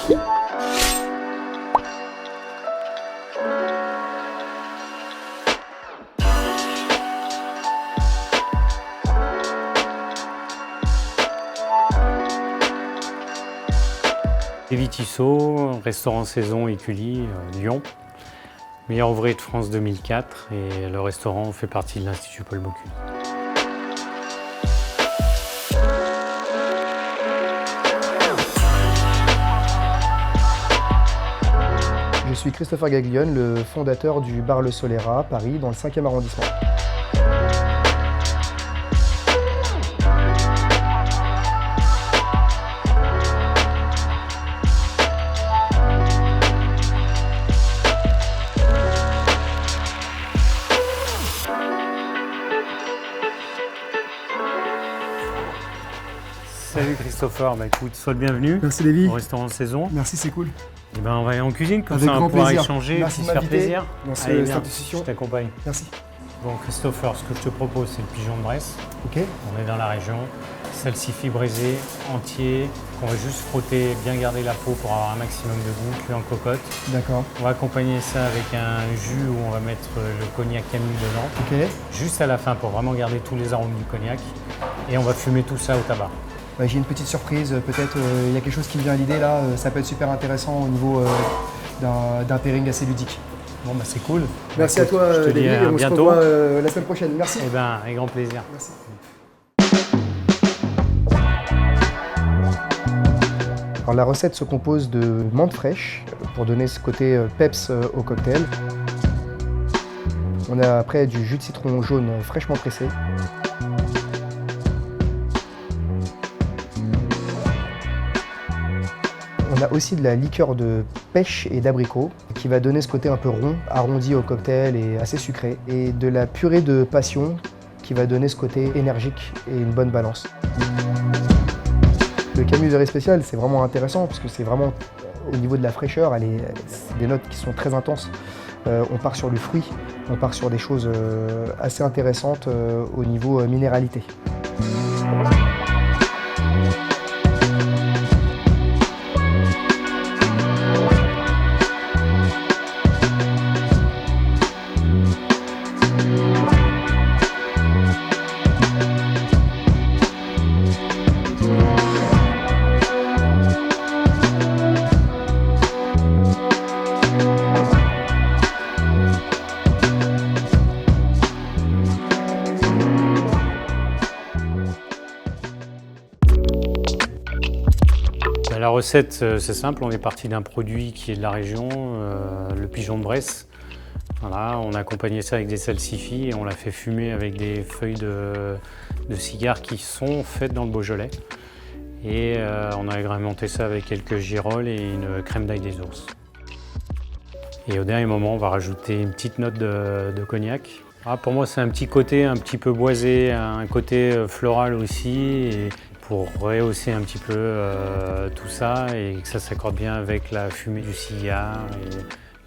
Lévi Tissot, restaurant saison Écully, Lyon. Meilleur ouvrier de France 2004 et le restaurant fait partie de l'Institut Paul Bocuse. Je suis Christopher Gaglione, le fondateur du bar Le Solera à Paris, dans le 5e arrondissement. Salut Christopher, écoute, sois le bienvenu. Merci Lévi. Au restaurant saison. Merci, c'est cool. Et on va aller en cuisine, comme Avec ça on grand va pouvoir plaisir. échanger, Merci puis de se faire m'inviter plaisir. dans Allez, cette viens, institution. je t'accompagne. Merci. Bon Christopher, ce que je te propose, c'est le pigeon de Bresse. Ok. On est dans la région. Salsifis braisé, entier, qu'on va juste frotter, bien garder la peau pour avoir un maximum de goût, cuit en cocotte. D'accord. On va accompagner ça avec un jus où on va mettre le cognac Camille dedans. Ok. Juste à la fin pour vraiment garder tous les arômes du cognac. Et on va fumer tout ça au tabac. J'ai une petite surprise, peut-être il y a quelque chose qui me vient à l'idée là, ça peut être super intéressant au niveau d'un pairing assez ludique. Bon c'est cool. Merci à toi je te dis Lévi, à et on se bientôt. revoit la semaine prochaine. Merci. Eh ben, avec grand plaisir. Merci. Alors, la recette se compose de menthe fraîche pour donner ce côté peps au cocktail. On a après du jus de citron jaune fraîchement pressé. On a aussi de la liqueur de pêche et d'abricot qui va donner ce côté un peu rond, arrondi au cocktail et assez sucré. Et de la purée de passion qui va donner ce côté énergique et une bonne balance. Le Camus Very spécial, c'est vraiment intéressant parce que c'est vraiment au niveau de la fraîcheur, c'est des notes qui sont très intenses. On part sur le fruit, on part sur des choses assez intéressantes au niveau minéralité. La recette, c'est simple, on est parti d'un produit qui est de la région, le pigeon de Bresse. Voilà, on a accompagné ça avec des salsifis et on l'a fait fumer avec des feuilles de cigares qui sont faites dans le Beaujolais. Et on a agrémenté ça avec quelques girolles et une crème d'ail des ours. Et au dernier moment, on va rajouter une petite note de cognac. Pour moi, c'est un petit côté un petit peu boisé, un côté floral aussi. Et pour rehausser un petit peu tout ça et que ça s'accorde bien avec la fumée du cigare et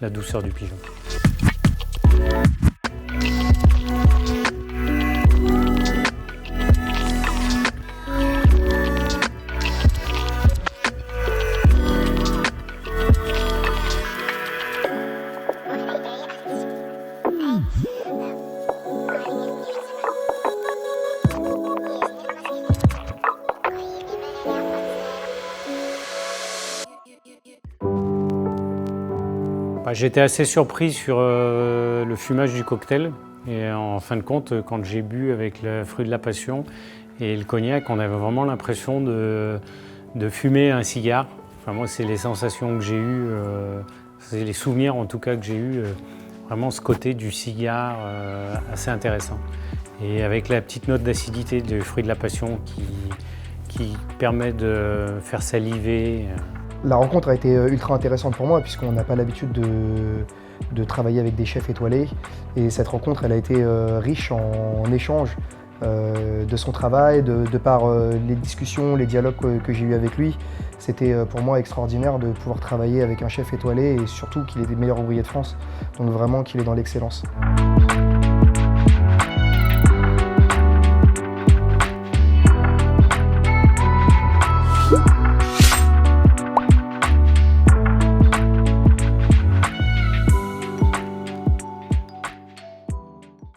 la douceur du pigeon. J'étais assez surpris sur le fumage du cocktail et en fin de compte, quand j'ai bu avec le fruit de la passion et le cognac, on avait vraiment l'impression de fumer un cigare. Enfin, moi, c'est les sensations que j'ai eues, c'est les souvenirs en tout cas que j'ai eus, vraiment ce côté du cigare assez intéressant. Et avec la petite note d'acidité du fruit de la passion qui permet de faire saliver. La rencontre a été ultra intéressante pour moi puisqu'on n'a pas l'habitude de travailler avec des chefs étoilés. Et cette rencontre, elle a été riche en échanges de son travail, de par les discussions, les dialogues que j'ai eus avec lui. C'était pour moi extraordinaire de pouvoir travailler avec un chef étoilé et surtout qu'il est des meilleurs ouvriers de France, donc vraiment qu'il est dans l'excellence.